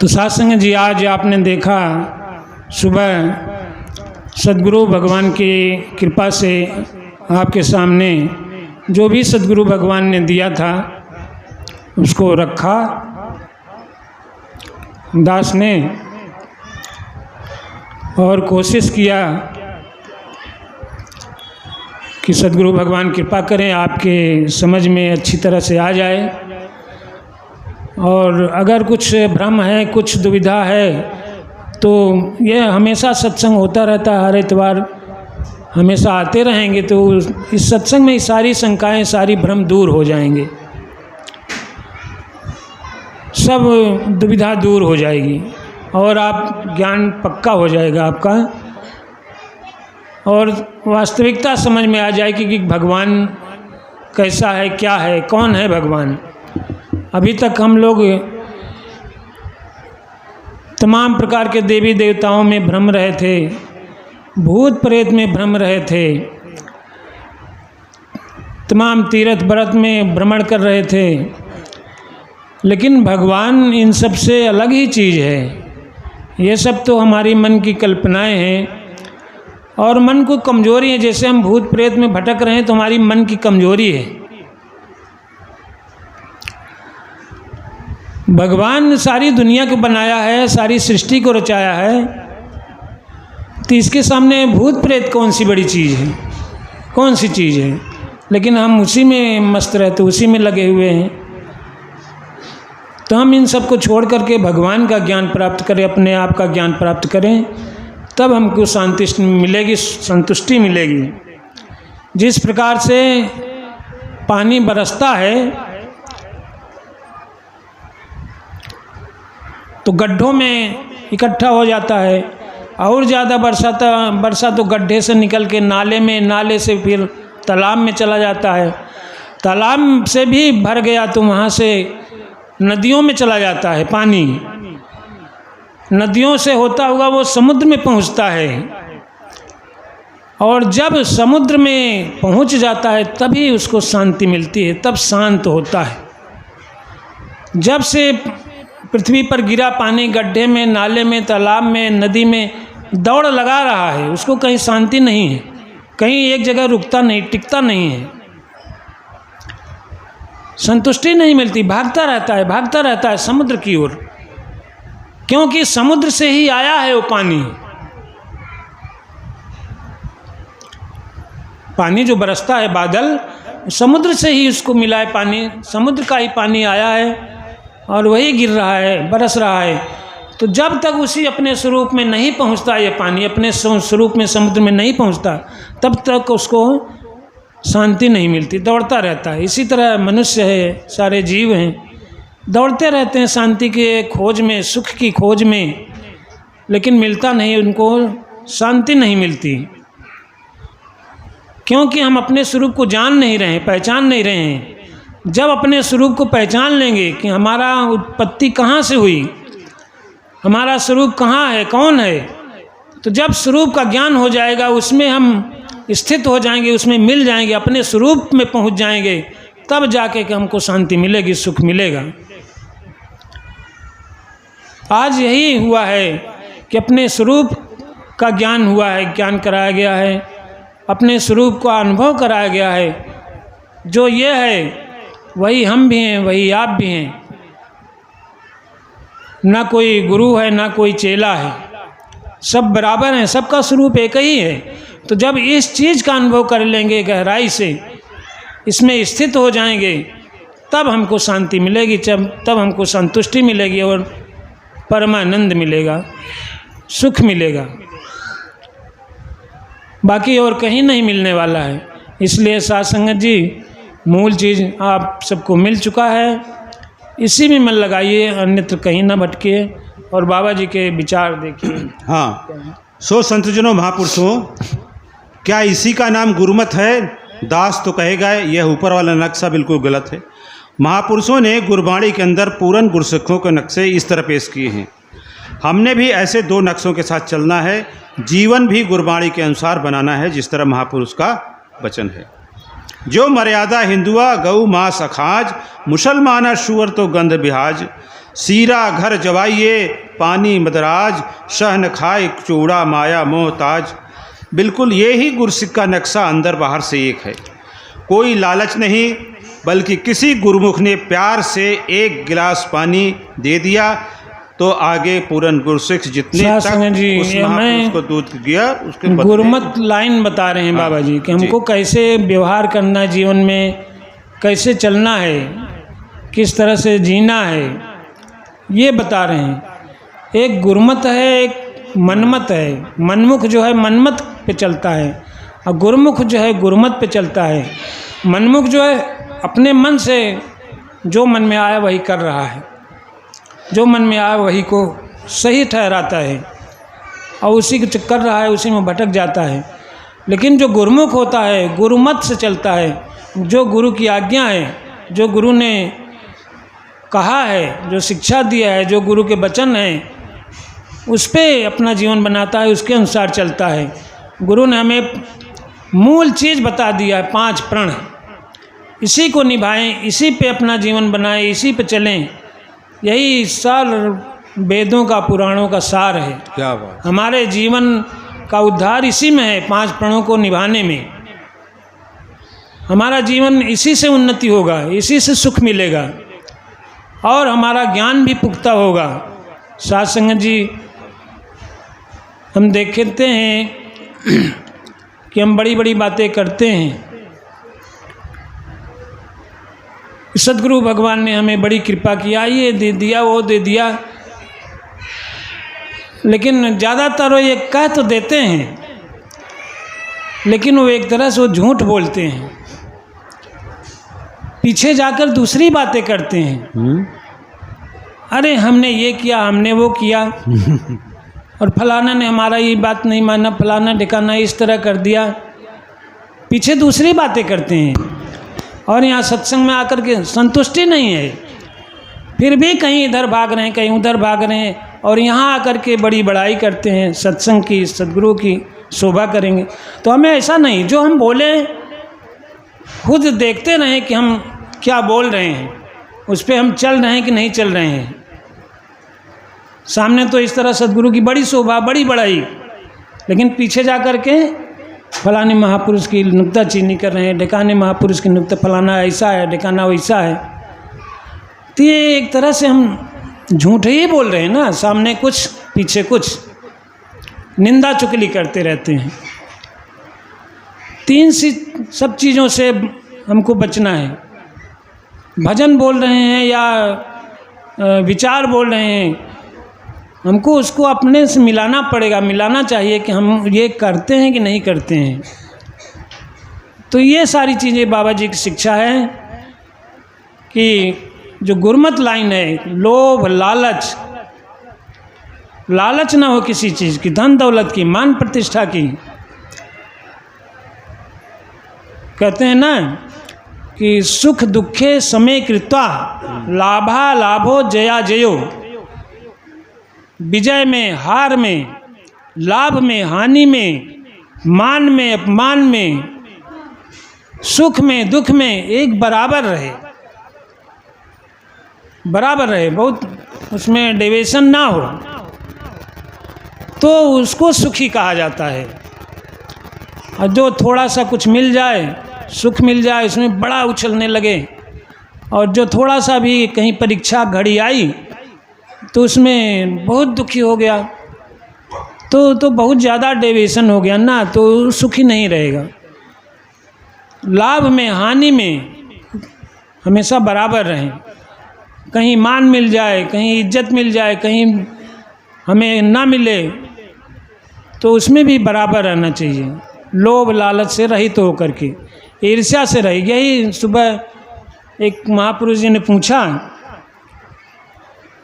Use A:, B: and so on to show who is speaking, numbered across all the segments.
A: तो साधसंग जी, आज आपने देखा सुबह सद्गुरु भगवान की कृपा से आपके सामने जो भी सद्गुरु भगवान ने दिया था उसको रखा दास ने और कोशिश किया कि सद्गुरु भगवान कृपा करें आपके समझ में अच्छी तरह से आ जाए। और अगर कुछ भ्रम है, कुछ दुविधा है, तो यह हमेशा सत्संग होता रहता है, हर इतवार हमेशा आते रहेंगे तो इस सत्संग में सारी शंकाएं, सारी भ्रम दूर हो जाएंगे, सब दुविधा दूर हो जाएगी और आप ज्ञान पक्का हो जाएगा आपका और वास्तविकता समझ में आ जाएगी कि भगवान कैसा है, क्या है, कौन है भगवान। अभी तक हम लोग तमाम प्रकार के देवी देवताओं में भ्रम रहे थे, भूत प्रेत में भ्रम रहे थे, तमाम तीर्थ व्रत में भ्रमण कर रहे थे, लेकिन भगवान इन सब से अलग ही चीज़ है। ये सब तो हमारी मन की कल्पनाएं हैं और मन को कमजोरी है। जैसे हम भूत प्रेत में भटक रहे हैं तो हमारी मन की कमजोरी है। भगवान सारी दुनिया को बनाया है, सारी सृष्टि को रचाया है, तो इसके सामने भूत प्रेत कौन सी बड़ी चीज़ है, कौन सी चीज़ है। लेकिन हम उसी में मस्त रहते, उसी में लगे हुए हैं। तो हम इन सब को छोड़ करके भगवान का ज्ञान प्राप्त करें, अपने आप का ज्ञान प्राप्त करें, तब हमको शांति मिलेगी, संतुष्टि मिलेगी। जिस प्रकार से पानी बरसता है तो गड्ढों में इकट्ठा हो जाता है, और ज़्यादा वर्षा तो गड्ढे से निकल के नाले में, नाले से फिर तालाब में चला जाता है, तालाब से भी भर गया तो वहाँ से नदियों में चला जाता है पानी, नदियों से होता हुआ वो समुद्र में पहुँचता है। और जब समुद्र में पहुँच जाता है तभी उसको शांति मिलती है, तब शांत होता है। जब से पृथ्वी पर गिरा पानी गड्ढे में, नाले में, तालाब में, नदी में दौड़ लगा रहा है, उसको कहीं शांति नहीं है, कहीं एक जगह रुकता नहीं, टिकता नहीं है, संतुष्टि नहीं मिलती, भागता रहता है समुद्र की ओर, क्योंकि समुद्र से ही आया है वो पानी। पानी जो बरसता है बादल, समुद्र से ही उसको मिला है पानी, समुद्र का ही पानी आया है और वही गिर रहा है, बरस रहा है। तो जब तक उसी अपने स्वरूप में नहीं पहुंचता, ये पानी अपने स्वरूप में समुद्र में नहीं पहुंचता, तब तक उसको शांति नहीं मिलती, दौड़ता रहता है। इसी तरह मनुष्य है, सारे जीव हैं, दौड़ते रहते हैं शांति के खोज में, सुख की खोज में, लेकिन मिलता नहीं, उनको शांति नहीं मिलती, क्योंकि हम अपने स्वरूप को जान नहीं रहे, पहचान नहीं रहे हैं। जब अपने स्वरूप को पहचान लेंगे कि हमारा उत्पत्ति कहाँ से हुई, हमारा स्वरूप कहाँ है, कौन है, तो जब स्वरूप का ज्ञान हो जाएगा, उसमें हम स्थित हो जाएंगे, उसमें मिल जाएंगे, अपने स्वरूप में पहुंच जाएंगे, तब जाके कि हमको शांति मिलेगी, सुख मिलेगा। आज यही हुआ है कि अपने स्वरूप का ज्ञान हुआ है, ज्ञान कराया गया है, अपने स्वरूप का अनुभव कराया गया है। जो ये है वही हम भी हैं, वही आप भी हैं, ना कोई गुरु है, ना कोई चेला है, सब बराबर हैं, सबका स्वरूप एक ही है। तो जब इस चीज़ का अनुभव कर लेंगे गहराई से, इसमें स्थित हो जाएंगे, तब हमको शांति मिलेगी, तब हमको संतुष्टि मिलेगी और परमानंद मिलेगा, सुख मिलेगा, बाकी और कहीं नहीं मिलने वाला है। इसलिए साध संगत जी, मूल चीज़ आप सबको मिल चुका है, इसी में मन लगाइए, अन्यत्र कहीं ना भटकिए और बाबा जी के विचार देखिए।
B: हाँ, सो संतजनों, महापुरुषों, क्या इसी का नाम गुरुमत है? दास तो कहेगा यह ऊपर वाला नक्शा बिल्कुल गलत है। महापुरुषों ने गुरबाणी के अंदर पूर्ण गुरसिखों के नक्शे इस तरह पेश किए हैं। हमने भी ऐसे दो नक्शों के साथ चलना है, जीवन भी गुरबाणी के अनुसार बनाना है, जिस तरह महापुरुष का वचन है। जो मर्यादा हिंदुआ गौ मांस अखाज, मुसलमाना शुअर तो गंध बिहाज, सीरा घर जवाइए पानी मदराज, शह न खाए चूड़ा माया मोहताज। बिल्कुल ये ही गुरसिक का नक्शा अंदर बाहर से एक है। कोई लालच नहीं, बल्कि किसी गुरुमुख ने प्यार से एक गिलास पानी दे दिया तो आगे पूरन गुरसिक जितने तक
A: जी,
B: उस महापुरुष को दूध दिया उसके बदले
A: गुरुमत लाइन बता रहे हैं बाबा जी कि हमको कैसे व्यवहार करना है, जीवन में कैसे चलना है, किस तरह से जीना है, ये बता रहे हैं। एक गुरुमत है, एक मनमत है। मनमुख जो है मनमत पे चलता है और गुरुमुख जो है गुरुमत पे चलता है। मनमुख जो है अपने मन से जो मन में आया वही कर रहा है, जो मन में आया वही को सही ठहराता है और उसी को कर रहा है, उसी में भटक जाता है। लेकिन जो गुरुमुख होता है गुरुमत से चलता है, जो गुरु की आज्ञा है, जो गुरु ने कहा है, जो शिक्षा दिया है, जो गुरु के वचन हैं, उस पे अपना जीवन बनाता है, उसके अनुसार चलता है। गुरु ने हमें मूल चीज़ बता दिया है, 5 प्रण, इसी को निभाएं, इसी पे अपना जीवन बनाएं, इसी पे चलें। यही सार वेदों का पुराणों का सार है।
B: क्या बात।
A: हमारे जीवन का उद्धार इसी में है, 5 प्रणों को निभाने में। हमारा जीवन इसी से उन्नति होगा, इसी से सुख मिलेगा और हमारा ज्ञान भी पुख्ता होगा। साथ संगत जी, हम देखते हैं कि हम बड़ी बड़ी बातें करते हैं। सदगुरु भगवान ने हमें बड़ी कृपा किया, ये दे दिया, वो दे दिया, लेकिन ज़्यादातर वो ये कह तो देते हैं, लेकिन वो एक तरह से वो झूठ बोलते हैं, पीछे जाकर दूसरी बातें करते हैं। अरे हमने ये किया, हमने वो किया और फलाना ने हमारा ये बात नहीं माना, फलाना ढिकाना इस तरह कर दिया, पीछे दूसरी बातें करते हैं। और यहाँ सत्संग में आकर के संतुष्टि नहीं है, फिर भी कहीं इधर भाग रहे हैं, कहीं उधर भाग रहे हैं और यहाँ आकर के बड़ी बड़ाई करते हैं सत्संग की, सदगुरु की शोभा करेंगे। तो हमें ऐसा नहीं, जो हम बोले खुद देखते रहें कि हम क्या बोल रहे हैं, उस पर हम चल रहे हैं कि नहीं चल रहे हैं। सामने तो इस तरह सदगुरु की बड़ी शोभा, बड़ी बड़ाई, लेकिन पीछे जा कर के फलाने महापुरुष की नुक्ताचीनी कर रहे हैं, ढिकाने महापुरुष की नुक्ता, फलाना ऐसा है, ढिकाना वैसा है। तो ये एक तरह से हम झूठ ही बोल रहे हैं ना, सामने कुछ पीछे कुछ, निंदा चुगली करते रहते हैं। 3 सी सब चीज़ों से हमको बचना है। भजन बोल रहे हैं या विचार बोल रहे हैं, हमको उसको अपने से मिलाना पड़ेगा, मिलाना चाहिए कि हम ये करते हैं कि नहीं करते हैं। तो ये सारी चीज़ें बाबा जी की शिक्षा है कि जो गुरमत लाइन है, लोभ लालच, लालच ना हो किसी चीज़ की, धन दौलत की, मान प्रतिष्ठा की। कहते हैं ना कि सुख दुखे समय कृत्वा लाभा लाभो जया जयो। विजय में हार में, लाभ में हानि में, मान में अपमान में, सुख में दुख में एक बराबर रहे, बराबर रहे, बहुत उसमें डेविएशन ना हो, तो उसको सुखी कहा जाता है। और जो थोड़ा सा कुछ मिल जाए, सुख मिल जाए, उसमें बड़ा उछलने लगे, और जो थोड़ा सा भी कहीं परीक्षा घड़ी आई तो उसमें बहुत दुखी हो गया, तो बहुत ज़्यादा डेविएशन हो गया ना, तो सुखी नहीं रहेगा। लाभ में हानि में हमेशा बराबर रहें। कहीं मान मिल जाए, कहीं इज्जत मिल जाए, कहीं हमें ना मिले, तो उसमें भी बराबर रहना चाहिए। लोभ लालच से रहित हो करके, ईर्ष्या से रही। यही सुबह एक महापुरुष जी ने पूछा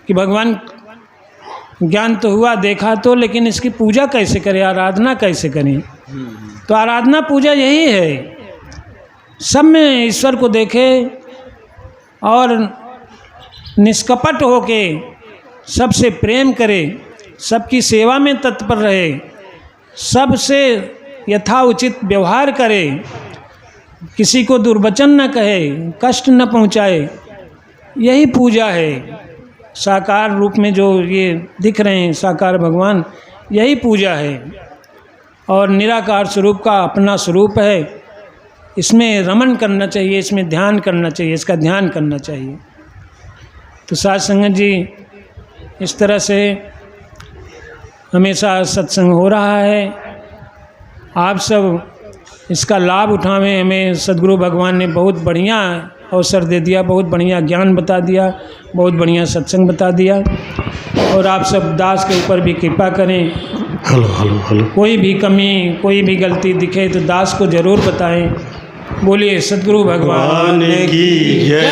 A: कि भगवान ज्ञान तो हुआ, देखा तो, लेकिन इसकी पूजा कैसे करें, आराधना कैसे करें? तो आराधना पूजा यही है, सब में ईश्वर को देखे और निष्कपट होके सबसे प्रेम करे, सबकी सेवा में तत्पर रहे, सबसे यथाउचित व्यवहार करे, किसी को दुर्वचन न कहे, कष्ट न पहुँचाए। यही पूजा है, साकार रूप में जो ये दिख रहे हैं साकार भगवान, यही पूजा है। और निराकार स्वरूप का अपना स्वरूप है, इसमें रमन करना चाहिए, इसमें ध्यान करना चाहिए, इसका ध्यान करना चाहिए। तो साध संगत जी, इस तरह से हमेशा सत्संग हो रहा है। आप सब इसका लाभ उठावें। हमें सद्गुरु भगवान ने बहुत बढ़िया अवसर दे दिया, बहुत बढ़िया ज्ञान बता दिया, बहुत बढ़िया सत्संग बता दिया। और आप सब दास के ऊपर भी कृपा करें।
B: हेलो
A: कोई भी कमी, कोई भी गलती दिखे तो दास को ज़रूर बताएं। बोलिए सद्गुरु भगवान
B: की जय।